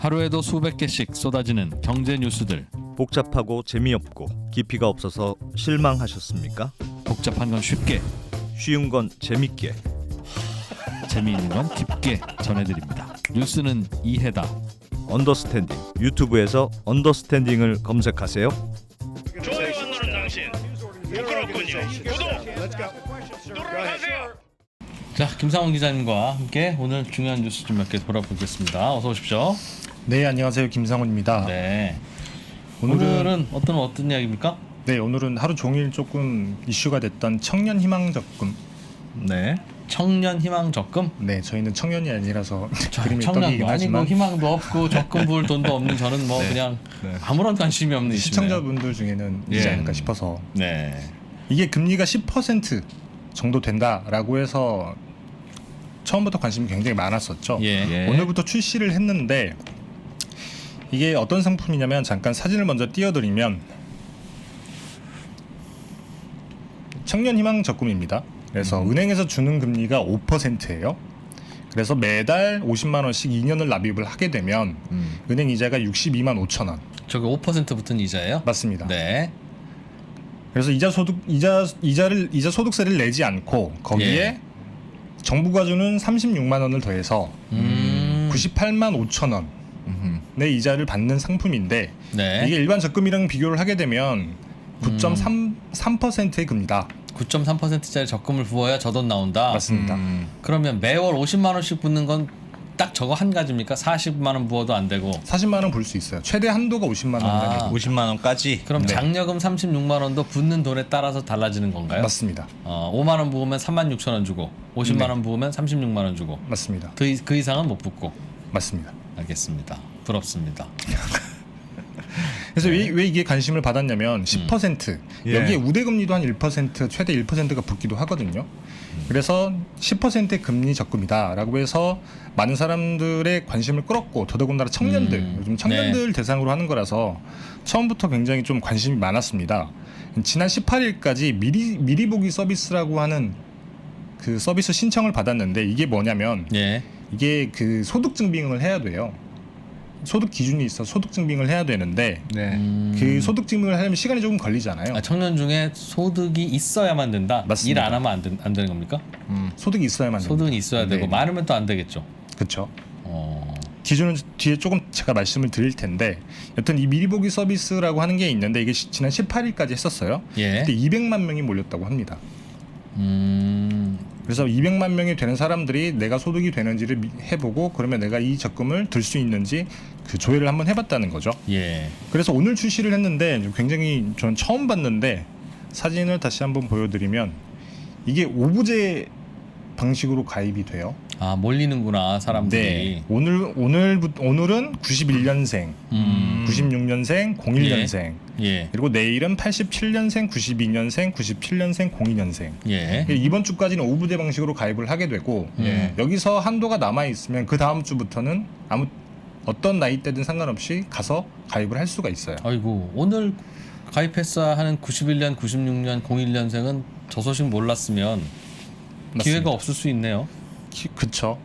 하루에도 수백 개씩 쏟아지는 경제 뉴스들. 복잡하고 재미없고 깊이가 없어서 실망하셨습니까? 복잡한 건 쉽게, 쉬운 건 재밌게. 재미있는 건 깊게 전해드립니다. 뉴스는 이해다. 언더스탠딩. 유튜브에서 언더스탠딩을 검색하세요. 좋아요 안 누른 당신 부끄럽군요. 구독 누르세요. 자, 김상훈 기자님과 함께 오늘 중요한 뉴스 좀 몇 개 돌아보겠습니다. 어서 오십시오. 네, 안녕하세요. 김상훈입니다. 네. 오늘은 어떤 이야기입니까? 네, 오늘은 하루 종일 조금 이슈가 됐던 청년 희망 적금. 네. 청년 희망 적금? 네, 저희는 청년이 아니라서 그림이 청년도 떡이긴 아니고 하지만 희망도 없고 적금 부을 돈도 없는 저는 뭐 그냥 아무런 관심이 없는 이슈네요. 시청자분들 중에는 있지 예. 않을까 싶어서 네. 이게 금리가 10% 정도 된다라고 해서 처음부터 관심이 굉장히 많았었죠. 예. 오늘부터 출시를 했는데 이게 어떤 상품이냐면 잠깐 사진을 먼저 띄워드리면 청년 희망 적금입니다. 그래서 은행에서 주는 금리가 5%예요. 그래서 매달 50만 원씩 2년을 납입을 하게 되면 은행 이자가 62만 5천 원. 저게 5% 붙은 이자예요? 맞습니다. 네. 그래서 이자 소득세를 내지 않고 거기에 예. 정부가 주는 36만 원을 더해서 98만 5천 원의 이자를 받는 상품인데 네. 이게 일반 적금이랑 비교를 하게 되면 9.3%의 금리다. 9.3%짜리 적금을 부어야 저 돈 나온다. 맞습니다. 그러면 매월 50만 원씩 붙는 건 딱 저거 한 가지입니까? 40만 원 부어도 안 되고. 40만 원 불 수 있어요. 최대 한도가 50만 원입니다. 50만 원까지. 그럼 네. 장려금 36만 원도 붙는 돈에 따라서 달라지는 건가요? 맞습니다. 5만 원 부으면 3만 6천 원 주고 50만 네. 원 부으면 36만 원 주고 맞습니다. 그 이상은 못 붙고. 맞습니다. 알겠습니다. 부럽습니다. 그래서 왜 이게 관심을 받았냐면 10% 예. 여기에 우대금리도 한 1% 최대 1%가 붙기도 하거든요. 그래서 10%의 금리 적금이다라고 해서 많은 사람들의 관심을 끌었고 더더군다나 청년들 요즘 청년들 대상으로 하는 거라서 처음부터 굉장히 좀 관심이 많았습니다. 지난 18일까지 미리 보기 서비스라고 하는 그 서비스 신청을 받았는데 이게 뭐냐면 예. 이게 그 소득 증빙을 해야 돼요. 소득 기준이 있어 소득 증빙을 해야 되는데 그 소득 증빙을 하려면 시간이 조금 걸리잖아요. 청년 중에 소득이 있어야만 된다. 맞습니다. 일 안 하면 안 되는 겁니까? 소득이 있어야만 소득은 됩니다. 있어야 되고 네. 많으면 또 안 되겠죠. 그렇죠. 어. 기준은 뒤에 조금 제가 말씀을 드릴 텐데 여튼 이 미리 보기 서비스라고 하는 게 있는데 이게 지난 18일까지 했었어요. 예. 근데 200만 명이 몰렸다고 합니다. 음. 그래서 200만 명이 되는 사람들이 내가 소득이 되는지를 해보고 그러면 내가 이 적금을 들 수 있는지 그 조회를 한번 해봤다는 거죠. 예. 그래서 오늘 출시를 했는데 굉장히 저는 처음 봤는데 사진을 다시 한번 보여드리면 이게 오부제 방식으로 가입이 돼요. 아, 몰리는구나 사람들이. 네. 오늘은 91년생, 96년생, 01년생. 예. 그리고 내일은 87년생, 92년생, 97년생, 02년생. 예. 이번 주까지는 오부제 방식으로 가입을 하게 되고 여기서 한도가 남아 있으면 그 다음 주부터는 어떤 나이대든 상관없이 가서 가입을 할 수가 있어요. 아이고, 오늘 가입했어 하는 91년, 96년, 01년생은 저 소식 몰랐으면 기회가 없을 수 있네요. 그쵸.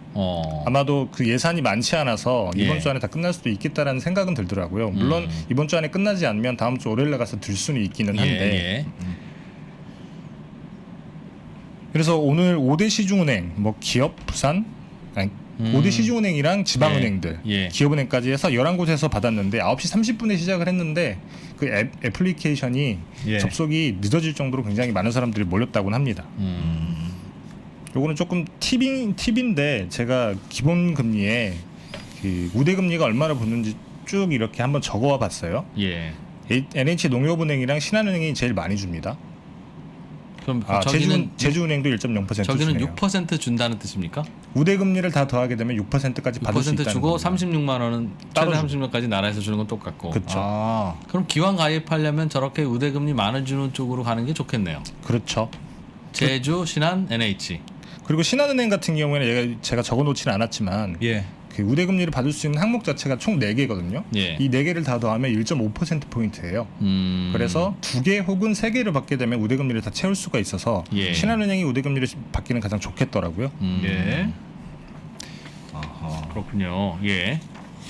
아마도 그 예산이 많지 않아서 이번 예. 주 안에 다 끝날 수도 있겠다라는 생각은 들더라고요. 물론 이번 주 안에 끝나지 않으면 다음 주 월요일에 가서 들 수는 있기는 한데. 예. 그래서 오늘 5대 시중은행, 뭐 기업, 부산, 5대 시중은행이랑 지방은행들, 예. 기업은행까지 해서 11곳에서 받았는데 9시 30분에 시작을 했는데 그 애플리케이션이 예. 접속이 늦어질 정도로 굉장히 많은 사람들이 몰렸다고는 합니다. 요거는 조금 팁인데 제가 기본 금리에 그 우대 금리가 얼마나 붙는지 쭉 이렇게 한번 적어와 봤어요. 예. NH농협은행이랑 신한은행이 제일 많이 줍니다. 그럼 저기는 제주은행도 1.0% 저기는 주네요. 6% 준다는 뜻입니까? 우대 금리를 다 더하게 되면 6%까지 받을 수 6% 있다는 주고 겁니다. 36만 원은 따로 최대 36만까지 나라에서 주는 건 똑같고. 그렇죠. 그럼 기왕 가입하려면 저렇게 우대금리 만 원 주는 쪽으로 가는 게 좋겠네요. 그렇죠. 제주, 신한, NH. 그리고 신한은행 같은 경우에는 제가 적어놓지는 않았지만 예. 그 우대 금리를 받을 수 있는 항목 자체가 총 4개거든요. 예. 이 4개를 다 더하면 1.5% 포인트예요. 그래서 2개 혹은 3개를 받게 되면 우대 금리를 다 채울 수가 있어서 예. 신한은행이 우대 금리를 받기는 가장 좋겠더라고요. 예. 그렇군요. 예.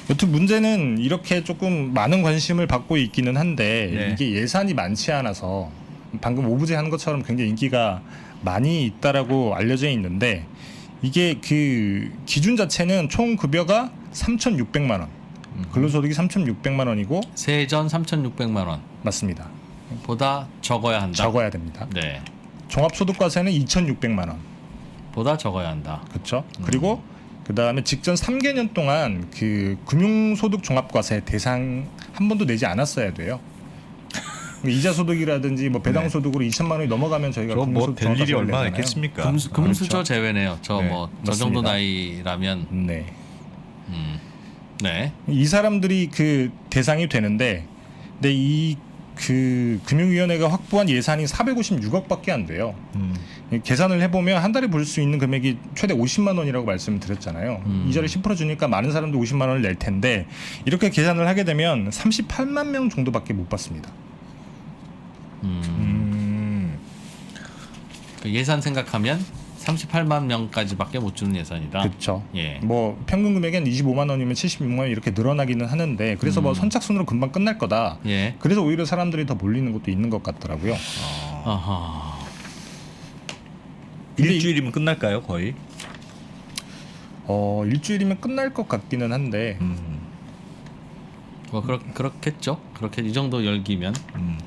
여튼 문제는 이렇게 조금 많은 관심을 받고 있기는 한데 네. 이게 예산이 많지 않아서 방금 오브제 한 것처럼 굉장히 인기가 많이 있다라고 알려져 있는데 이게 그 기준 자체는 총 급여가 3,600만 원. 근로소득이 3,600만 원이고 세전 3,600만 원 맞습니다. 보다 적어야 한다. 적어야 됩니다. 네. 종합소득과세는 2,600만 원. 보다 적어야 한다. 그렇죠. 그리고 그다음에 직전 3개년 동안 그 금융소득 종합과세 대상 한 번도 내지 않았어야 돼요. 이자 소득이라든지 뭐 배당 소득으로 2천만 원이 넘어가면 저희가 저뭐 금융소득 될 일이 종합과세를 얼마나 내잖아요. 있겠습니까? 금수저 그렇죠. 제외네요. 저 네, 뭐 저 정도 맞습니다. 나이라면 네. 네. 이 사람들이 그 대상이 되는데 근데 이 그 금융위원회가 확보한 예산이 456억밖에 안 돼요. 계산을 해보면 한 달에 벌 수 있는 금액이 최대 50만 원이라고 말씀을 드렸잖아요. 이자를 10% 주니까 많은 사람들 50만 원을 낼 텐데 이렇게 계산을 하게 되면 38만 명 정도밖에 못 받습니다. 그 예산 생각하면 38만 명까지밖에 못 주는 예산이다. 그렇죠. 예. 뭐 평균 금액이 한 25만 원이면 76만 원 이렇게 늘어나기는 하는데 그래서 뭐 선착순으로 금방 끝날 거다. 예. 그래서 오히려 사람들이 더 몰리는 것도 있는 것 같더라고요. 아하. 일주일이면 끝날까요, 거의? 일주일이면 끝날 것 같기는 한데 뭐 그렇겠죠. 그렇게 이 정도 열기면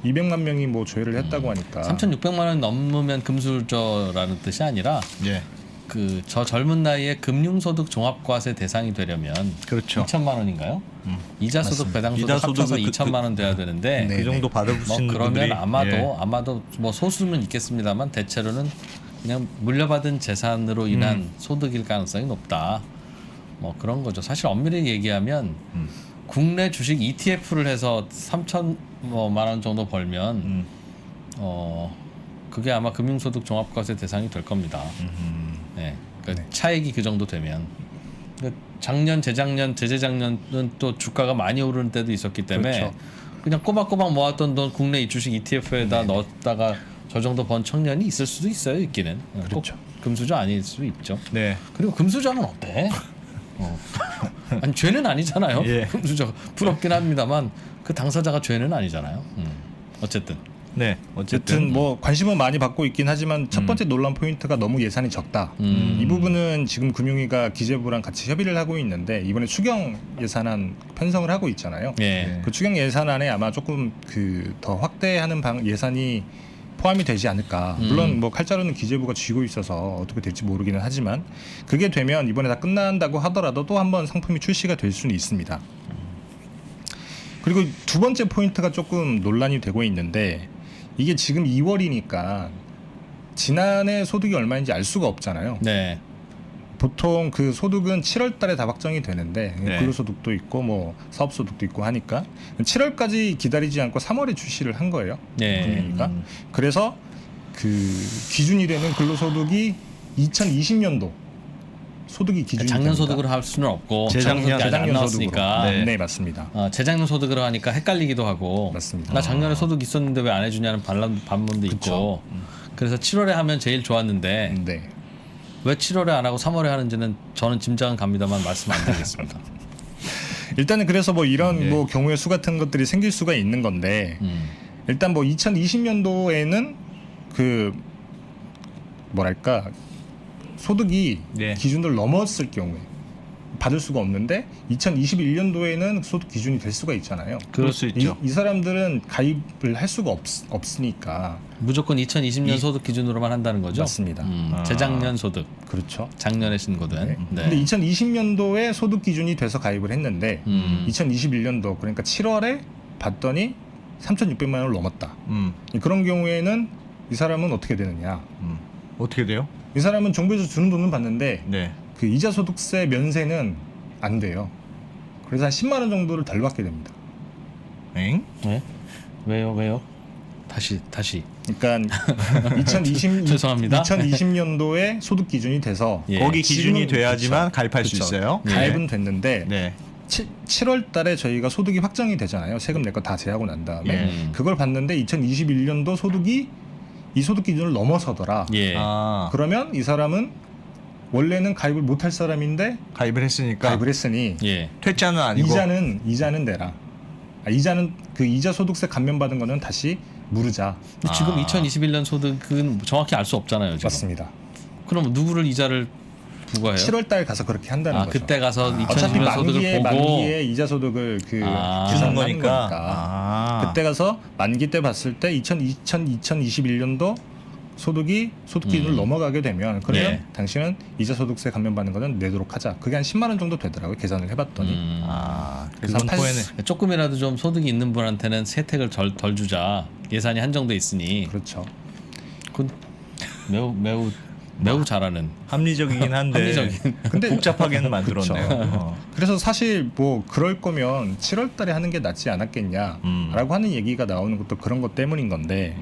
200만 명이 뭐 조회를 했다고 하니까 3,600만 원 넘으면 금수저라는 뜻이 아니라 예. 그 저 젊은 나이에 금융소득 종합과세 대상이 되려면 그렇죠. 2천만 원인가요? 이자소득, 배당소득 이자 소득을 합쳐서 그- 2천만 원 돼야 되는데 네. 그 정도 뭐 받으신 그러면 분들이 아마도 뭐 소수는 있겠습니다만 대체로는 그냥 물려받은 재산으로 인한 소득일 가능성이 높다. 뭐 그런 거죠. 사실 엄밀히 얘기하면 국내 주식 ETF를 해서 3천만 원 정도 벌면 그게 아마 금융소득 종합과세 대상이 될 겁니다. 네, 그러니까 차익이 그 정도 되면 그러니까 작년, 재작년, 재재작년은 또 주가가 많이 오르는 때도 있었기 때문에 그렇죠. 그냥 꼬박꼬박 모았던 돈 국내 주식 ETF에다 넣었다가 저 정도 번 청년이 있을 수도 있어요. 있기는. 그렇죠. 꼭 금수저 아닐 수도 있죠. 네. 그리고 금수저는 어때? 아니 죄는 아니잖아요. 예. 금수저 부럽긴 합니다만 그 당사자가 죄는 아니잖아요. 어쨌든 네. 어쨌든 여튼 뭐 관심은 많이 받고 있긴 하지만 첫 번째 논란 포인트가 너무 예산이 적다. 이 부분은 지금 금융위가 기재부랑 같이 협의를 하고 있는데 이번에 추경 예산안 편성을 하고 있잖아요. 예. 그 추경 예산안에 아마 조금 그 더 확대하는 예산이 포함이 되지 않을까. 물론 뭐 칼자루는 기재부가 쥐고 있어서 어떻게 될지 모르기는 하지만 그게 되면 이번에 다 끝난다고 하더라도 또 한 번 상품이 출시가 될 수는 있습니다. 그리고 두 번째 포인트가 조금 논란이 되고 있는데 이게 지금 2월이니까 지난해 소득이 얼마인지 알 수가 없잖아요. 네. 보통 그 소득은 7월 달에 다 확정이 되는데 네. 근로소득도 있고 뭐 사업소득도 있고 하니까 7월까지 기다리지 않고 3월에 출시를 한 거예요. 네. 금융위가. 그래서 그 기준이 되는 근로소득이 2020년도 소득이 기준이 작년 됩니다. 소득으로 할 수는 없고 재작년, 작년 소득이 아직 안 재작년 나왔으니까 소득으로. 네, 맞습니다. 재작년 소득으로 하니까 헷갈리기도 하고 맞습니다. 나 작년에 소득 있었는데 왜 안 해주냐는 반문도 있고 그래서 7월에 하면 제일 좋았는데 네. 왜 7월에 안 하고 3월에 하는지는 저는 짐작은 갑니다만 말씀 안 드리겠습니다. 일단은 그래서 뭐 이런 네. 뭐 경우의 수 같은 것들이 생길 수가 있는 건데 일단 뭐 2020년도에는 그 뭐랄까 소득이 네. 기준을 넘었을 경우에 받을 수가 없는데 2021년도에는 소득 기준이 될 수가 있잖아요. 그럴 수 있죠. 이 사람들은 가입을 할 수가 없으니까 무조건 2020년 소득 기준으로만 한다는 거죠? 맞습니다. 재작년 소득, 그렇죠. 작년에 신고된. 네. 네. 근데 2020년도에 소득 기준이 돼서 가입을 했는데 2021년도 그러니까 7월에 받더니 3,600만 원을 넘었다. 그런 경우에는 이 사람은 어떻게 되느냐? 어떻게 돼요? 이 사람은 정부에서 주는 돈은 받는데 네. 그 이자 소득세 면세는 안 돼요. 그래서 한 10만 원 정도를 덜 받게 됩니다. 엥? 네? 왜요? 다시. 그러니까 2020 죄송합니다. 2020년도에 소득 기준이 돼서 예. 거기 기준이 지금 돼야지만 가입할 수 그쵸. 있어요. 예. 가입은 됐는데 네. 7월 달에 저희가 소득이 확정이 되잖아요. 세금 낼 거 다 제하고 난 다음에 예. 그걸 봤는데 2021년도 소득이 이 소득 기준을 넘어서더라. 예. 아. 그러면 이 사람은 원래는 가입을 못할 사람인데 가입을 했으니까 가입을 했으니 예. 퇴짜는 아니고 이자는 내라. 이자는 그 이자 소득세 감면받은 거는 다시 물으자. 근데 지금 2021년 소득은 정확히 알 수 없잖아요. 지금. 맞습니다. 그럼 누구를 이자를 부과해요? 7월 달 가서 그렇게 한다는 거죠. 그때 가서 어차피 2021년 소득을 보고 만기에 이자 소득을 주는 계산하는 거니까. 아. 그때 가서 만기 때 봤을 때 2021년도 소득 기준을 넘어가게 되면 그러면 예. 당신은 이자 소득세 감면받는 거는 내도록 하자. 그게 한 10만 원 정도 되더라고요. 계산을 해봤더니. 그래서 그래서 토해네. 조금이라도 좀 소득이 있는 분한테는 혜택을 덜 주자. 예산이 한정돼 있으니. 그렇죠. 그건 매우 잘하는 합리적이긴 한데 합리적인. 근데 복잡하게는 만들었네요. 그래서 사실 뭐 그럴 거면 7월 달에 하는 게 낫지 않았겠냐라고 하는 얘기가 나오는 것도 그런 것 때문인 건데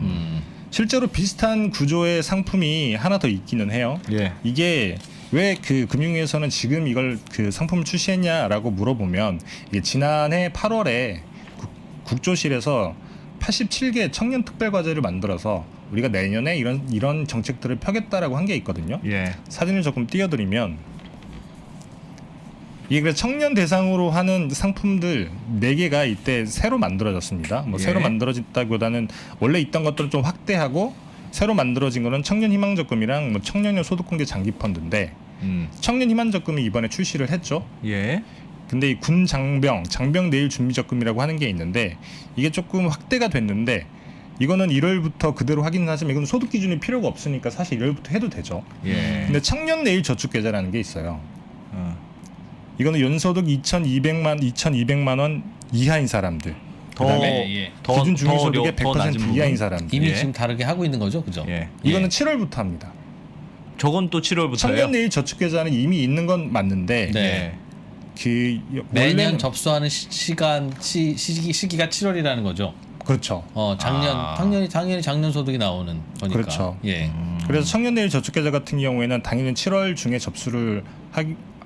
실제로 비슷한 구조의 상품이 하나 더 있기는 해요. 예. 이게 왜 그 금융위에서는 지금 이걸 그 상품을 출시했냐라고 물어보면 이게 지난해 8월에 국조실에서 87개 청년 특별 과제를 만들어서 우리가 내년에 이런 정책들을 펴겠다라고 한 게 있거든요. 예. 사진을 조금 띄워드리면 이게 그래서 청년 대상으로 하는 상품들 4개가 이때 새로 만들어졌습니다. 뭐 예. 새로 만들어졌다기보다는 원래 있던 것들을 좀 확대하고 새로 만들어진 거는 청년 희망 적금이랑 뭐 청년형 소득 공개 장기 펀드인데 청년 희망 적금이 이번에 출시를 했죠. 예. 근데 이 군 장병 내일 준비 적금이라고 하는 게 있는데 이게 조금 확대가 됐는데 이거는 1월부터 그대로 하기는 하지만 이건 소득 기준이 필요가 없으니까 사실 1월부터 해도 되죠. 예. 근데 청년 내일 저축 계좌라는 게 있어요. 어. 이거는 연소득 2,200만 원 이하인 사람들. 그다음에 기준 중위소득의 100% 이하인 사람들. 이미 예. 지금 다르게 하고 있는 거죠, 그죠? 예. 이거는 7월부터 합니다. 저건 또 7월부터예요. 청년 내일 저축 계좌는 이미 있는 건 맞는데 네. 그 매년 원래는- 접수하는 시기가 7월이라는 거죠. 그렇죠. 작년이 작년 소득이 나오는 거니까. 그렇죠. 예. 그래서 청년 내일 저축 계좌 같은 경우에는 당연히 7월 중에 접수를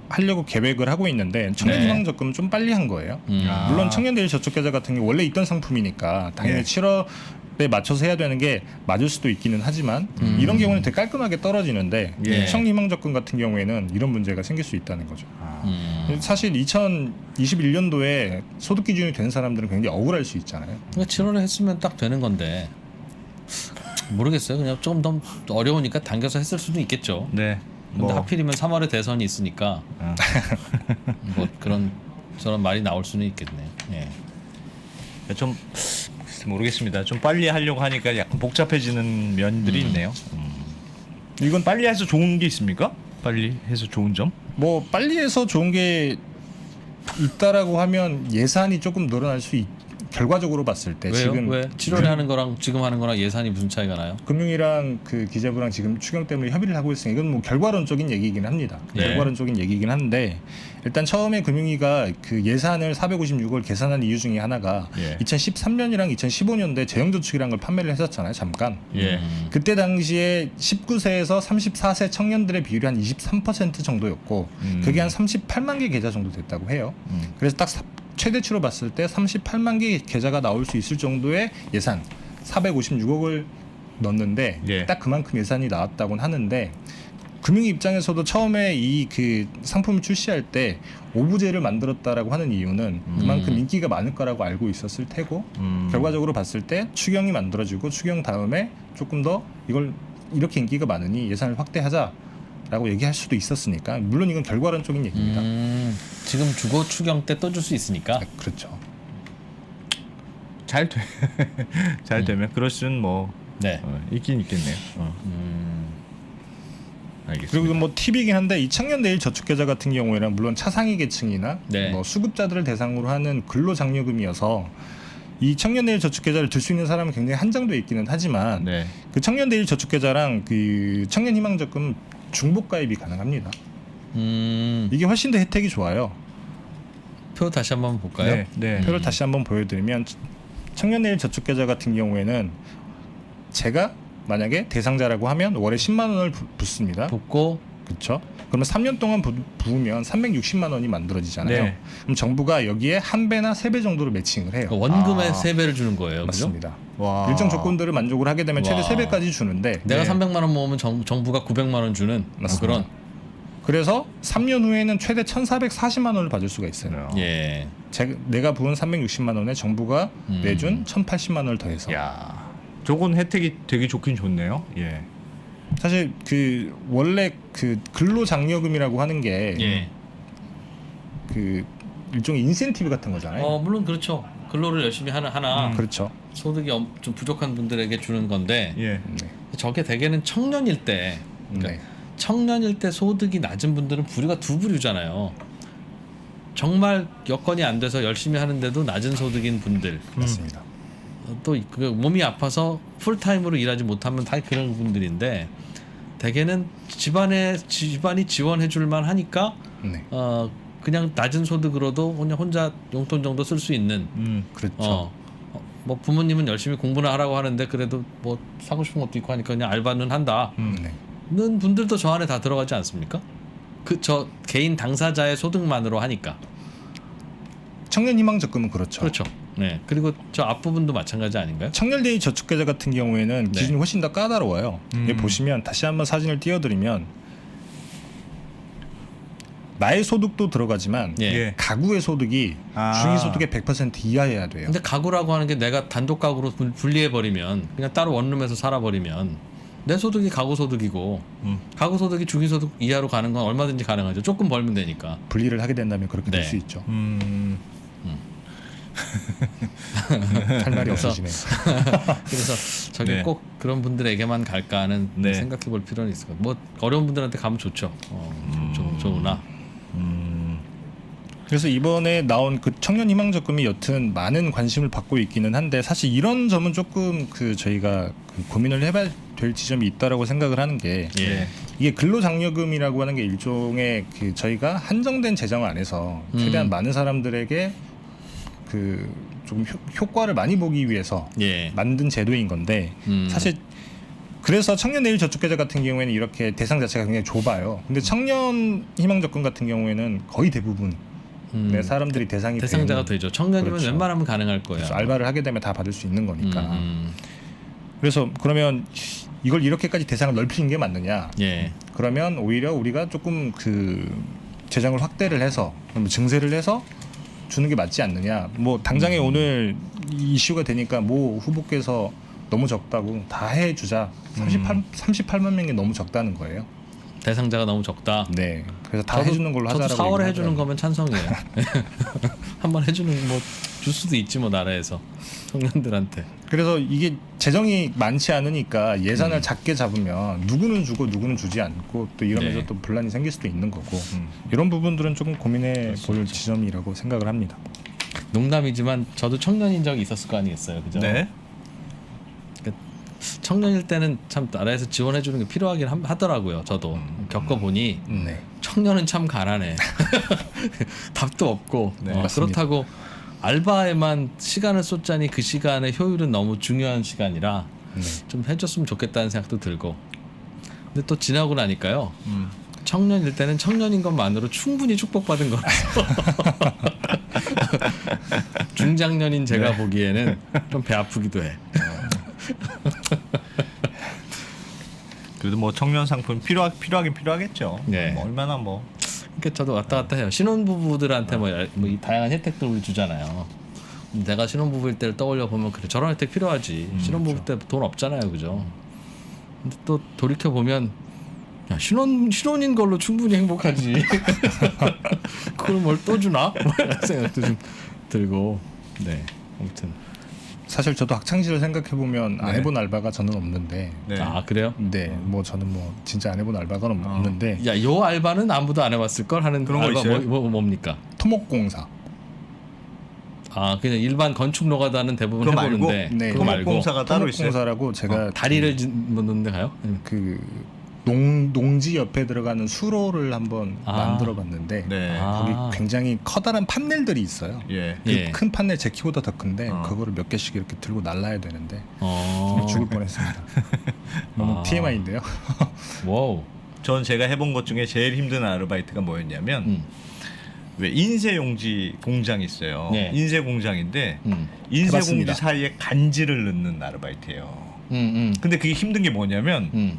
하려고 계획을 하고 있는데 청년 네. 희망 적금은 좀 빨리 한 거예요. 물론 청년 내일 저축 계좌 같은 경우 원래 있던 상품이니까 당연히 예. 7월에 맞춰서 해야 되는 게 맞을 수도 있기는 하지만 이런 경우는 되게 깔끔하게 떨어지는데 예. 청년 희망 적금 같은 경우에는 이런 문제가 생길 수 있다는 거죠. 음. 사실 2021년도에 소득 기준이 되는 사람들은 굉장히 억울할 수 있잖아요. 그러니까 7월에 했으면 딱 되는 건데 모르겠어요. 그냥 조금 더 어려우니까 당겨서 했을 수도 있겠죠. 네. 근데 하필이면 3월에 대선이 있으니까 뭐 저런 말이 나올 수는 있겠네요. 예. 좀 모르겠습니다. 좀 빨리 하려고 하니까 약간 복잡해지는 면들이 있네요. 이건 빨리 해서 좋은 게 있습니까? 빨리 해서 좋은 점? 뭐 빨리 해서 좋은 게 있다라고 하면 예산이 조금 늘어날 수 결과적으로 봤을 때 왜요? 지금 왜 7월에 하는 거랑 지금 하는 거랑 예산이 무슨 차이가 나요? 금융이랑 그 기재부랑 지금 추경 때문에 협의를 하고 있으니까 이건 뭐 결과론적인 얘기이긴 합니다. 네. 결과론적인 얘기이긴 한데 일단 처음에 금융위가 그 예산을 456을 계산한 이유 중에 하나가 예. 2013년이랑 2015년도에 재형저축이라는 걸 판매를 했었잖아요. 잠깐. 예. 그때 당시에 19세에서 34세 청년들의 비율이 한 23% 정도였고 그게 한 38만 개 계좌 정도 됐다고 해요. 그래서 딱 최대치로 봤을 때 38만 개의 계좌가 나올 수 있을 정도의 예산 456억을 넣었는데 예. 딱 그만큼 예산이 나왔다고는 하는데 금융 입장에서도 처음에 이 그 상품을 출시할 때 오부제를 만들었다라고 하는 이유는 그만큼 인기가 많을 거라고 알고 있었을 테고 결과적으로 봤을 때 추경이 만들어지고 추경 다음에 조금 더 이걸 이렇게 인기가 많으니 예산을 확대하자라고 얘기할 수도 있었으니까 물론 이건 결과론적인 얘기입니다. 지금 주고 추경 때 또 줄 수 있으니까. 그렇죠. 잘 되면 그럴 수는 뭐 네. 있긴 있겠네요. 알겠습니다. 그리고 뭐 팁이긴 한데 이 청년 내일 저축 계좌 같은 경우에는 물론 차상위 계층이나 네. 뭐 수급자들을 대상으로 하는 근로장려금이어서 이 청년 내일 저축 계좌를 들 수 있는 사람은 굉장히 한정돼 있기는 하지만 네. 그 청년 내일 저축 계좌랑 그 청년 희망 적금 중복 가입이 가능합니다. 이게 훨씬 더 혜택이 좋아요. 표 다시 한번 볼까요? 네. 네. 표를 다시 한번 보여드리면 청년 내일 저축 계좌 같은 경우에는 제가 만약에 대상자라고 하면 월에 10만 원을 붓습니다. 붓고 그렇죠? 그러면 3년 동안 부으면 360만 원이 만들어지잖아요. 네. 그럼 정부가 여기에 한 배나 3배 정도로 매칭을 해요. 원금의 3배를 주는 거예요. 그죠? 맞습니다. 와. 일정 조건들을 만족을 하게 되면 최대 와. 3배까지 주는데 내가 네. 300만 원 모으면 정부가 900만 원 주는 맞습니다. 그런 그래서 3년 후에는 최대 1,440만 원을 받을 수가 있어요. 예. 내가 부은 360만 원에 정부가 내준 1,080만 원을 더해서. 야, 저건 혜택이 되게 좋긴 좋네요. 예. 사실 그 원래 그 근로장려금이라고 하는 게 예. 그 일종의 인센티브 같은 거잖아요. 물론 그렇죠. 근로를 열심히 하나 그렇죠. 소득이 좀 부족한 분들에게 주는 건데 예. 네. 저게 대개는 청년일 때 그러니까 네. 청년일 때 소득이 낮은 분들은 부류가 두 부류잖아요. 정말 여건이 안 돼서 열심히 하는데도 낮은 소득인 분들 맞습니다. 또 그 몸이 아파서 풀타임으로 일하지 못하면 다 그런 분들인데 대개는 집안이 지원해 줄만 하니까 네. 그냥 낮은 소득으로도 그냥 혼자 용돈 정도 쓸 수 있는 그렇죠. 뭐 부모님은 열심히 공부나 하라고 하는데 그래도 뭐 사고 싶은 것도 있고 하니까 그냥 알바는 한다. 네. 는 분들도 저 안에 다 들어가지 않습니까? 그 저 개인 당사자의 소득만으로 하니까. 청년 희망 적금은 그렇죠. 그렇죠. 네. 그리고 저 앞부분도 마찬가지 아닌가요? 청년대의 저축계좌 같은 경우에는 네. 기준이 훨씬 더 까다로워요. 여기 보시면 다시 한번 사진을 띄워드리면 나의 소득도 들어가지만 예. 예. 가구의 소득이 중위소득의 100% 이하여야 돼요. 근데 가구라고 하는 게 내가 단독 가구로 분리해 버리면 그냥 따로 원룸에서 살아 버리면 내 소득이 가구 소득이고 가구 소득이 중위 소득 이하로 가는 건 얼마든지 가능하죠. 조금 벌면 되니까. 분리를 하게 된다면 그렇게 될 네. 수 있죠. 할 말이 그래서- 없으시네요. 그래서 저게 네. 꼭 그런 분들에게만 갈까 하는 네. 생각해 볼 필요는 있을 것 같아요. 뭐 어려운 분들한테 가면 좋죠. 좋으나 그래서 이번에 나온 그 청년 희망 적금이 여튼 많은 관심을 받고 있기는 한데 사실 이런 점은 조금 그 저희가 그 고민을 해봐야 될 지점이 있다라고 생각을 하는 게 예. 이게 근로장려금이라고 하는 게 일종의 그 저희가 한정된 재정 안에서 최대한 많은 사람들에게 그 좀 효과를 많이 보기 위해서 예. 만든 제도인 건데 사실 그래서 청년 내일 저축계좌 같은 경우에는 이렇게 대상 자체가 굉장히 좁아요. 근데 청년 희망 적금 같은 경우에는 거의 대부분 네, 사람들이 대상이 대상자가 되는, 되죠. 청년이면 그렇죠. 웬만하면 가능할 거예요. 그래서 알바를 하게 되면 다 받을 수 있는 거니까. 음. 그래서 그러면 이걸 이렇게까지 대상을 넓히는 게 맞느냐? 예. 그러면 오히려 우리가 조금 그 재정을 확대를 해서 증세를 해서 주는 게 맞지 않느냐? 뭐 당장에 오늘 이 이슈가 되니까 모 후보께서 너무 적다고 다 해주자. 38만 명이 너무 적다는 거예요. 대상자가 너무 적다. 네. 그래서 다 해주는 걸로 저도 하자라고 4월에 얘기를 해주는 하더라고요. 거면 찬성이에요. 한번 해주는 뭐 줄 수도 있지 뭐 나라에서 청년들한테. 그래서 이게 재정이 많지 않으니까 예산을 작게 잡으면 누구는 주고 누구는 주지 않고 또 이러면서 네. 또 분란이 생길 수도 있는 거고 이런 부분들은 조금 고민해 볼 지점이라고 생각을 합니다. 농담이지만 저도 청년인 적이 있었을 거 아니겠어요, 그죠? 네. 청년일 때는 참 나라에서 지원해 주는 게 필요하긴 하더라고요. 저도 겪어보니 네. 청년은 참 가난해. 답도 없고 네, 맞습니다. 그렇다고 알바에만 시간을 쏟자니 그 시간의 효율은 너무 중요한 시간이라 네. 좀 해줬으면 좋겠다는 생각도 들고 근데 또 지나고 나니까요 청년일 때는 청년인 것만으로 충분히 축복받은 거라서 중장년인 제가 보기에는 좀 배 아프기도 해. 그래도 뭐 청년 상품 필요하긴 필요하겠죠. 네. 뭐 얼마나 뭐 그러니까 저도 왔다 갔다 해요. 신혼부부들한테 뭐 이 다양한 혜택들 우리 주잖아요. 내가 신혼부부일 때를 떠올려 보면 그래 저런 혜택 필요하지. 신혼부부 때 돈 없잖아요, 그죠? 근데 또 돌이켜 보면 야, 신혼인 걸로 충분히 행복하지. 그걸 뭘 또 주나? 뭐 이런 생각도 좀 들고. 네, 아무튼. 사실 저도 학창 시절 생각해 보면 안 네. 해본 알바가 저는 없는데 네. 아 그래요? 네, 뭐 저는 뭐 진짜 안 해본 알바가 없는데 야, 요 알바는 아무도 안 해봤을 걸 하는 그런 거 알바 있어요? 뭡니까? 토목공사. 아 그냥 일반 건축 노가다는 대부분 그거 말고? 해보는데 네. 그거 말고 토목공사가 따로 있어요. 토목공사라고 제가 다리를 짓는데 가요? 그 농지 옆에 들어가는 수로를 한번 아. 만들어봤는데 네. 아. 거기 굉장히 커다란 판넬들이 있어요. 예. 그 예. 큰 판넬 제 키보다 더 큰데 어. 그거를 몇 개씩 이렇게 들고 날라야 되는데 어. 죽을 뻔했습니다. 너무 아. TMI인데요. 와우. 전 제가 해본 것 중에 제일 힘든 아르바이트가 뭐였냐면 왜 인쇄 용지 공장 있어요. 네. 인쇄 공장인데 인쇄 해봤습니다. 공지 사이에 간지를 넣는 아르바이트예요. 근데 그게 힘든 게 뭐냐면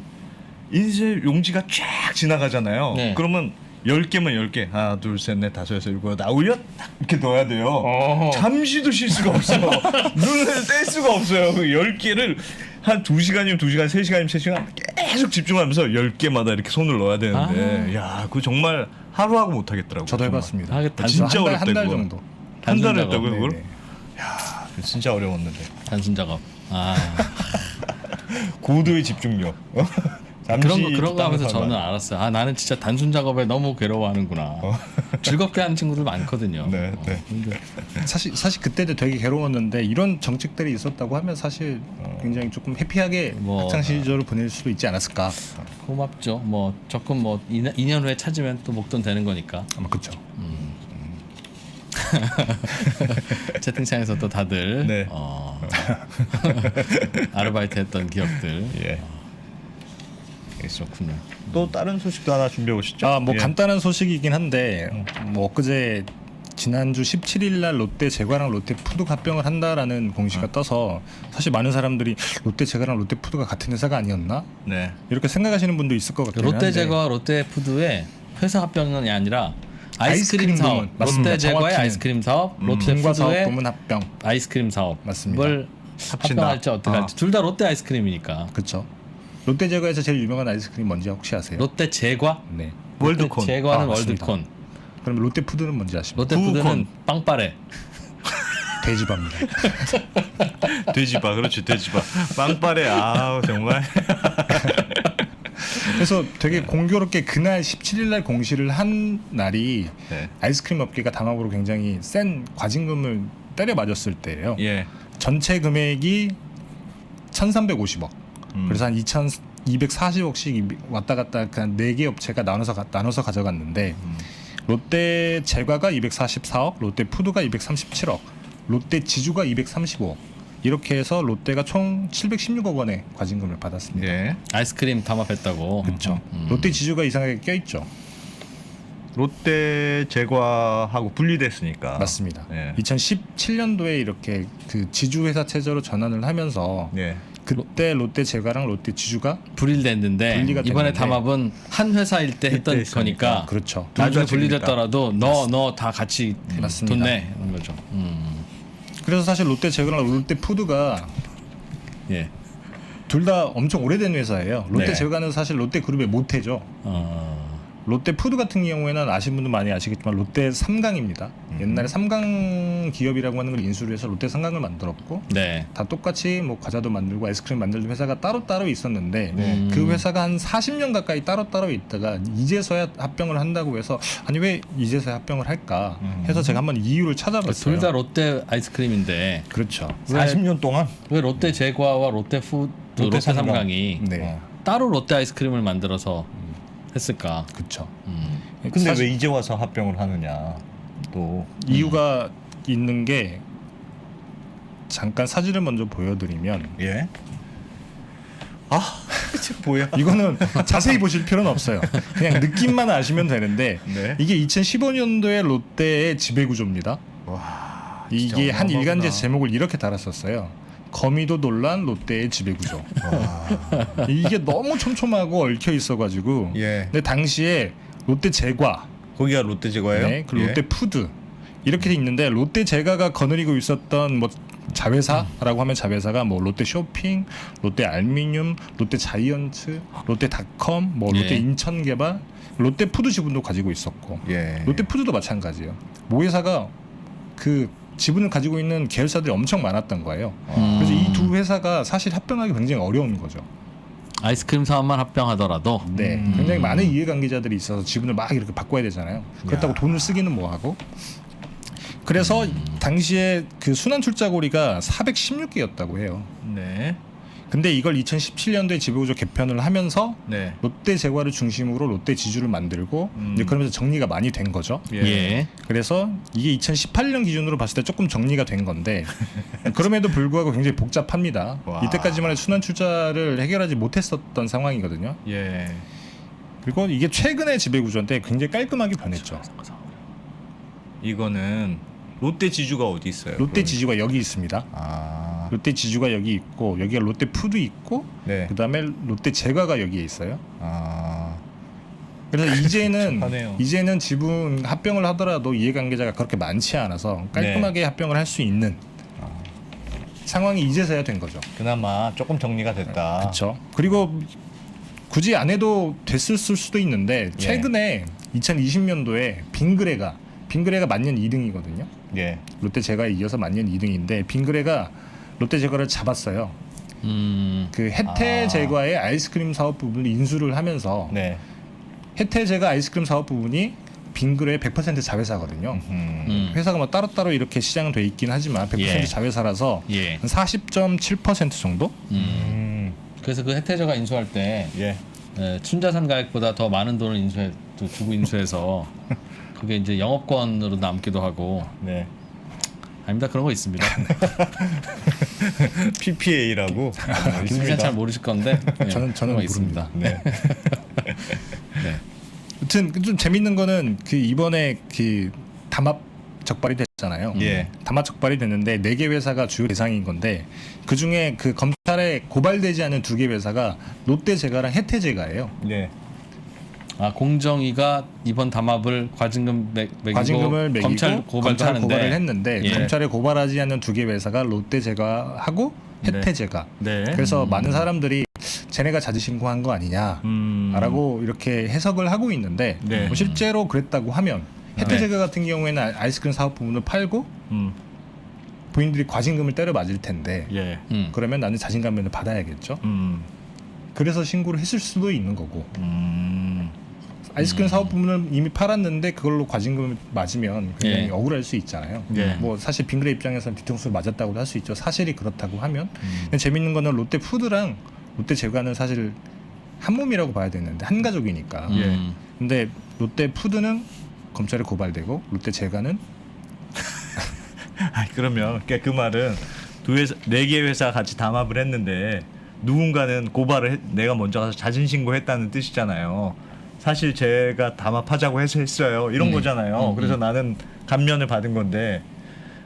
인쇄 용지가 쫙 지나가잖아요. 네. 그러면 10개면 10개. 하나, 둘, 셋, 넷, 다섯, 여섯, 일곱, 여덟, 아홉, 열 딱 이렇게 넣어야 돼요. 잠시도 쉴 수가 없어. 눈을 뗄 수가 없어요. 그 10개를 한 2시간이면 2시간, 3시간이면 3시간 계속 집중하면서 10개마다 이렇게 손을 넣어야 되는데 야, 그거 정말 하루하고 못 하겠더라고요. 저도 정말. 해봤습니다. 하겠다. 진짜 한 어렵다, 달 그거. 정도. 한 달 단순 했다고요, 작업. 그걸? 네네. 야, 진짜 어려웠는데. 단순 작업. 아 고도의 집중력. 그런 거 하면서 저는 알았어요. 아 나는 진짜 단순 작업에 너무 괴로워하는구나. 즐겁게 하는 친구들 많거든요. 네, 네. 근데 사실 그때도 되게 괴로웠는데 이런 정책들이 있었다고 하면 사실 굉장히 조금 해피하게 뭐, 학창 시절을 보낼 수도 있지 않았을까. 고맙죠. 뭐 조금 뭐 2년 후에 찾으면 또 목돈 되는 거니까. 아마 그렇죠. 채팅창에서 또 다들 네. 아르바이트 했던 기억들. 예. 그렇군요. 또 다른 소식도 하나 준비해 오시죠. 아, 뭐 예. 간단한 소식이긴 한데 뭐 엊그제 지난주 17일 날 롯데 제과랑 롯데 푸드가 합병을 한다라는 공시가 떠서 사실 많은 사람들이 롯데 제과랑 롯데 푸드가 같은 회사가 아니었나? 네. 이렇게 생각하시는 분도 있을 것 같아요. 롯데 제과 롯데 푸드의 회사 합병이 아니라 아이스크림 아이스크림 사업. 부문. 맞습니다. 롯데 제과의 정확히는. 아이스크림 사업, 롯데 공과 사업 푸드의 부문 합병. 아이스크림 사업을 맞습니다. 합친다. 합병할지 어떻게 할지 둘 다 롯데 아이스크림이니까. 그렇죠. 롯데 제과에서 제일 유명한 아이스크림 뭔지 혹시 아세요? 롯데 제과, 네. 월드콘. 제과는 맞습니다. 월드콘, 그럼 롯데 푸드는 뭔지 아십니까? 롯데 푸드는 부콘. 빵빠레. 돼지밥입니다. 돼지바, 그렇지, 돼지바. 빵빠레, 아우 정말. 그래서 되게 공교롭게 그날 17일 날 공시를 한 날이 네. 아이스크림 업계가 담합으로 굉장히 센 과징금을 때려 맞았을 때예요. 예. 전체 금액이 1,350억. 음. 그래서 한 2,240억씩 왔다 갔다 그냥 4개 업체가 나눠서 가져갔는데 롯데 제과가 244억, 롯데 푸드가 237억, 롯데 지주가 235억. 이렇게 해서 롯데가 총 716억 원의 과징금을 받았습니다. 예. 아이스크림 담합했다고. 그렇죠. 롯데 지주가 이상하게 껴있죠. 롯데 제과하고 분리됐으니까. 맞습니다. 예. 2017년도에 이렇게 그 지주 회사 체제로 전환을 하면서 예. 그때 롯데 제과랑 롯데 지주가 분리됐는데 분리가 이번에 됐는데 담합은 한 회사일 때 했던 했으니까. 거니까 그렇죠. 나중에 둘다 분리됐더라도 너 다 같이 맞습니다. 돈 내. 이런 거죠. 그래서 사실 롯데 제과랑 롯데 푸드가 예. 둘 다 엄청 오래된 회사예요. 롯데 네. 제과는 사실 롯데 그룹의 모태죠. 롯데 푸드 같은 경우에는 아시는 분들 많이 아시겠지만 롯데 삼강입니다. 옛날에 삼강 기업이라고 하는 걸 인수를 해서 롯데 삼강을 만들었고 네. 다 똑같이 뭐 과자도 만들고 아이스크림 만들던 회사가 따로따로 있었는데 네. 그 회사가 한 40년 가까이 따로따로 있다가 이제서야 합병을 한다고 해서 아니 왜 이제서야 합병을 할까 해서 제가 한번 이유를 찾아봤어요. 둘 다 롯데 아이스크림인데 그렇죠. 40년 동안. 왜 롯데 제과와 롯데 푸드, 롯데 삼강이 네. 따로 롯데 아이스크림을 만들어서 했을까? 그렇죠. 근데 사실 왜 이제 와서 합병을 하느냐. 또 이유가 있는 게 잠깐 사진을 먼저 보여드리면 예. 아, 지금 뭐야? 이거는 자세히 보실 필요는 없어요. 그냥 느낌만 아시면 되는데 네. 이게 2015년도에 롯데의 지배구조입니다. 와. 이게 한 어마어마하구나. 일간지에 제목을 이렇게 달았었어요. 거미도 놀란 롯데의 지배구조. 이게 너무 촘촘하고 얽혀 있어가지고. 예. 근데 당시에 롯데 제과, 거기가 롯데 제과예요? 네, 그 롯데 푸드 이렇게 돼 있는데 롯데 제과가 거느리고 있었던 뭐 자회사라고 하면 자회사가 뭐 롯데 쇼핑, 롯데 알미늄, 롯데 자이언츠, 롯데닷컴, 뭐 롯데 예. 인천개발, 롯데 푸드 지분도 가지고 있었고 예. 롯데 푸드도 마찬가지예요. 모 회사가 그 지분을 가지고 있는 계열사들이 엄청 많았던 거예요. 그래서 이 두 회사가 사실 합병하기 굉장히 어려운 거죠. 아이스크림 사업만 합병하더라도 네, 굉장히 많은 이해관계자들이 있어서 지분을 막 이렇게 바꿔야 되잖아요. 그렇다고 돈을 쓰기는 뭐하고. 그래서 당시에 그 순환 출자고리가 416개였다고 해요. 네. 근데 이걸 2017년도에 지배구조 개편을 하면서 네. 롯데 제과를 중심으로 롯데 지주를 만들고 이제 그러면서 정리가 많이 된 거죠. 예. 그래서 이게 2018년 기준으로 봤을 때 조금 정리가 된 건데 그럼에도 불구하고 굉장히 복잡합니다. 와. 이때까지만 해도 순환 출자를 해결하지 못했었던 상황이거든요. 예. 그리고 이게 최근의 지배구조인데 굉장히 깔끔하게 변했죠. 이거는 롯데 지주가 어디 있어요? 롯데 지주가 여기 있습니다. 아. 롯데 지주가 여기 있고 여기가 롯데 푸드 있고 네. 그다음에 롯데 제과가 여기에 있어요. 아. 그래서 복잡하네요. 이제는 지분 합병을 하더라도 이해관계자가 그렇게 많지 않아서 깔끔하게 합병을 할 수 있는 상황이 이제서야 된 거죠. 그나마 조금 정리가 됐다. 그렇죠. 그리고 굳이 안 해도 됐을 수도 있는데 최근에 2020년도에 빙그레가 만년 2등이거든요. 예. 롯데 제과에 이어서 만년 2등인데 빙그레가 롯데 제과를 잡았어요. 그 혜태 제과의 아이스크림 사업 부분을 인수를 하면서 네. 혜태 제과 아이스크림 사업 부분이 빙그레의 100% 자회사거든요. 회사가 뭐 따로따로 이렇게 시장은 돼 있긴 하지만 100% 예. 자회사라서 예. 한 40.7% 정도? 그래서 그 혜태저가 인수할 때 예. 순자산 가액보다 더 많은 돈을 주고 인수해서 그게 이제 영업권으로 남기도 하고 네. 아닙니다. 그런 거 있습니다. PPA라고 김기찬 잘 모르실 건데 저는 그런 거 있습니다. 네. 아무튼 좀 재밌는 거는 그 이번에 그 담합 적발이 됐잖아요. 예. 담합 적발이 됐는데 4개 회사가 주요 대상인 건데 그 중에 그 검찰에 고발되지 않은 2개 회사가 롯데 제과랑 혜태 제과예요. 네. 아 공정위가 이번 담합을 과징금을 과징금을 매기고 검찰 고발도 하는데 고발을 했는데 예. 검찰에 고발하지 않는 2개 회사가 롯데 제과하고 혜태 제과. 네. 그래서 많은 사람들이 쟤네가 자진 신고한 거 아니냐라고 이렇게 해석을 하고 있는데 네. 뭐 실제로 그랬다고 하면 혜태 네. 제과 같은 경우에는 아이스크림 사업 부분을 팔고 본인들이 과징금을 때려 맞을 텐데 예. 그러면 나는 자신감을 받아야겠죠. 그래서 신고를 했을 수도 있는 거고 아이스크림 사업 부분을 이미 팔았는데 그걸로 과징금을 맞으면 굉장히 예. 억울할 수 있잖아요. 예. 뭐 사실 빙그레 입장에서는 뒤통수를 맞았다고도 할 수 있죠. 사실이 그렇다고 하면 근데 재밌는 거는 롯데 푸드랑 롯데 제과는 사실 한 몸이라고 봐야 되는데 한 가족이니까. 예. 근데 롯데 푸드는 검찰에 고발되고 롯데 제과는 그러면 그 말은 4개 회사 같이 담합을 했는데 누군가는 고발을 내가 먼저 가서 자진 신고했다는 뜻이잖아요. 사실 제가 담합하자고 해서 했어요. 이런 거잖아요. 그래서 나는 감면을 받은 건데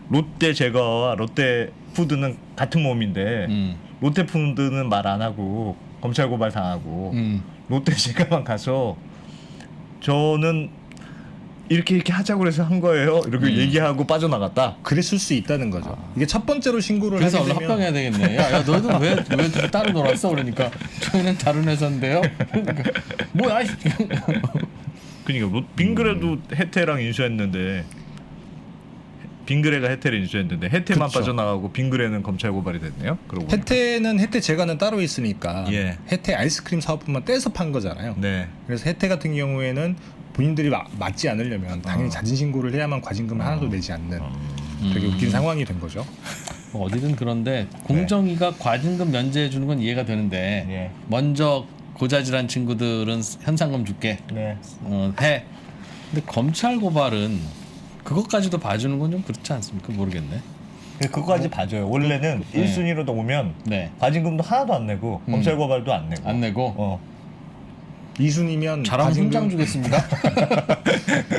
롯데 제과와 롯데 푸드는 같은 몸인데 롯데 푸드는 말 안 하고 검찰 고발 당하고 롯데 제과만 가서 저는 이렇게 하자고 해서 한 거예요. 이렇게 얘기하고 빠져나갔다. 그랬을 수 있다는 거죠. 이게 첫 번째로 신고를 그래서 하게 얼른 되면 합병해야 되겠네. 야 너희는 왜 따로 놀았어? 그러니까 저희는 다른 회사인데요. 그러니까, 뭐야? 그러니까 빙그레도 혜태랑 인수했는데 빙그레가 혜태를 인수했는데 혜태만 그쵸. 빠져나가고 빙그레는 검찰 고발이 됐네요. 그러고 보니까. 혜태 제과는 따로 있으니까 예. 혜태 아이스크림 사업부만 떼서 판 거잖아요. 네. 그래서 혜태 같은 경우에는 본인들이 맞지 않으려면 당연히 자진 신고를 해야만 과징금을 하나도 내지 않는 되게 웃긴 상황이 된 거죠. 뭐 어디든 그런데 공정위가 과징금 면제해 주는 건 이해가 되는데 예. 먼저 고자질한 친구들은 현상금 줄게 네. 해. 근데 검찰 고발은 그것까지도 봐주는 건 좀 그렇지 않습니까? 모르겠네. 그거까지 봐줘요. 원래는 1순위로 오면 네. 과징금도 하나도 안 내고 검찰 고발도 안 내고. 안 내고 2순위면 잘하면 훈장 주겠습니다.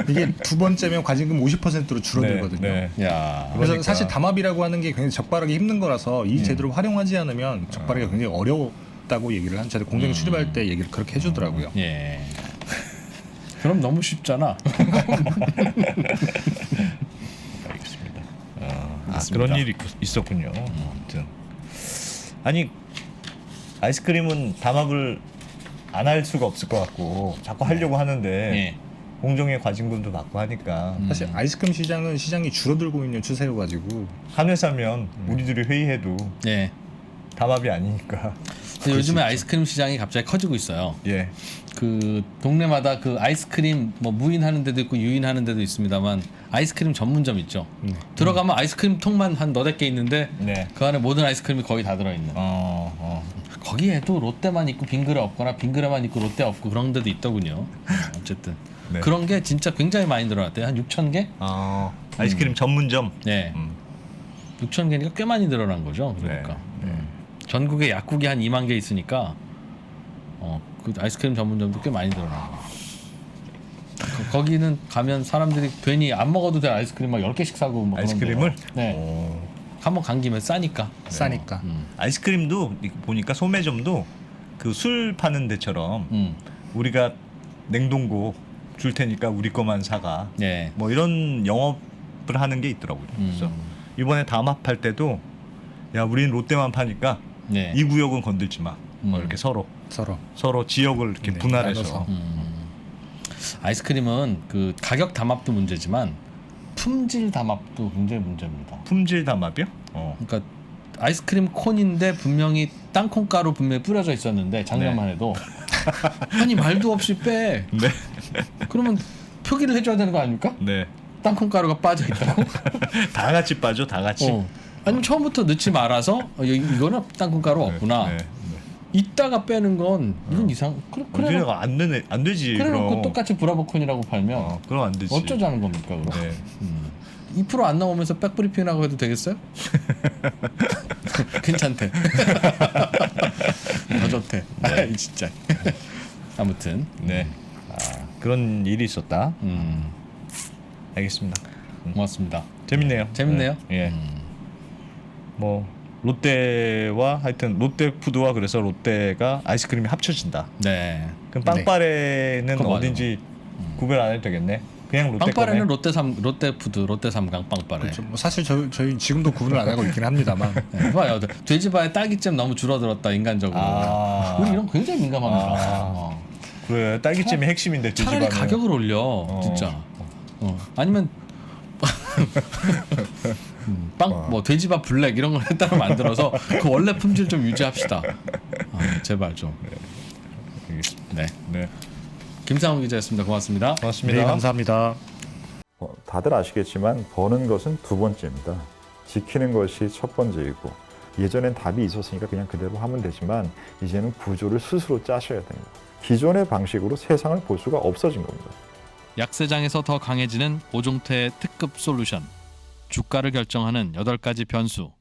이게 두 번째면 과징금 50%로 줄어들거든요. 네. 야. 그래서 그러니까. 사실 담합이라고 하는 게 굉장히 적발하기 힘든 거라서 이 제도를 활용하지 않으면 적발하기가 굉장히 어려웠다고 얘기를 한 차례 공정위 출입할 때 얘기를 그렇게 해주더라고요. 예. 그럼 너무 쉽잖아. 알겠습니다. 맞습니다. 그런 일이 있었군요. 아무튼 아니 아이스크림은 담합을 안 할 수가 없을 것 같고 자꾸 하려고 하는데 예. 공정의 과징금도 받고 하니까 사실 아이스크림 시장은 시장이 줄어들고 있는 추세여가지고 한 회사면 우리들이 회의해도 예. 담합이 아니니까. 근데 요즘에 아이스크림 시장이 갑자기 커지고 있어요. 예. 그 동네마다 그 아이스크림 뭐 무인하는 데도 있고 유인하는 데도 있습니다만 아이스크림 전문점 있죠. 들어가면 아이스크림 통만 한 너댓 개 있는데 네. 그 안에 모든 아이스크림이 거의 다 들어있는. 거기에도 롯데만 있고 빙그레 없거나 빙그레만 있고 롯데 없고 그런 데도 있더군요. 어쨌든 네. 그런 게 진짜 굉장히 많이 늘어났대요. 한 6천 개? 아이스크림 전문점. 네. 6천 개니까 꽤 많이 늘어난 거죠. 그러니까 네. 전국에 약국이 한 2만 개 있으니까 그 아이스크림 전문점도 꽤 많이 늘어난 거예요. 거기는 가면 사람들이 괜히 안 먹어도 될 아이스크림 막 10개씩 사고 막 아이스크림을? 그런데요. 네. 한번 간 김에 싸니까. 싸니까. 아이스크림도 보니까 소매점도 그 술 파는 데처럼 우리가 냉동고 줄 테니까 우리 거만 사가. 네. 뭐 이런 영업을 하는 게 있더라고요. 그래서 이번에 담합할 때도 야 우리는 롯데만 파니까 네. 이 구역은 건들지 마. 뭐 이렇게 서로 지역을 이렇게 네, 분할해서. 나눠서. 아이스크림은 그 가격 담합도 문제지만 품질 담합도 굉장히 문제입니다. 품질 담합이요? 그러니까 아이스크림 콘인데 분명히 땅콩가루 분명히 뿌려져 있었는데 작년만 해도 아니 말도 없이 빼. 네. 그러면 표기를 해줘야 되는 거 아닙니까? 네. 땅콩가루가 빠져 있다고? 다 같이 빠져, 다 같이. 아니면 처음부터 넣지 말아서 이거는 땅콩가루 없구나. 네. 이따가 빼는 건 이건 이상. 그래 안 되지. 그래놓고 그럼. 똑같이 브라보콘이라고 팔면 그럼 안 되지. 어쩌자는 겁니까? 그럼? 네. 2% 안 나오면서 백브리핑이라고 해도 되겠어요? 괜찮대. 더 좋대. 아이, 진짜. 아무튼 네. 그런 일이 있었다. 음, 알겠습니다. 고맙습니다. 재밌네요. 재밌네요. 네. 예. 뭐 롯데와 하여튼 롯데푸드와 그래서 롯데가 아이스크림이 합쳐진다. 네. 그럼 빵빠레는 그거 어딘지 구별 안 해도 되겠네. 그냥 롯데 빵빠레는 거네. 롯데푸드, 롯데삼강 빵빠레. 그렇죠. 뭐 사실 저희 지금도 구분을 안 하고 있긴 합니다만 네, 봐요. 돼지바의 딸기잼 너무 줄어들었다 인간적으로. 우리 이런 거 굉장히 민감합니다. 그래 딸기잼이 핵심인데 차라리 돼지바는. 가격을 올려 진짜. 아니면 빵 뭐 돼지밥 블랙 이런 걸 따로 만들어서 그 원래 품질 좀 유지합시다. 제발 좀. 네. 네. 김상훈 기자였습니다. 고맙습니다. 고맙습니다. 네, 감사합니다. 다들 아시겠지만 버는 것은 두 번째입니다. 지키는 것이 첫 번째이고 예전엔 답이 있었으니까 그냥 그대로 하면 되지만 이제는 구조를 스스로 짜셔야 됩니다. 기존의 방식으로 세상을 볼 수가 없어진 겁니다. 약세장에서 더 강해지는 오종태의 특급 솔루션. 주가를 결정하는 8가지 변수.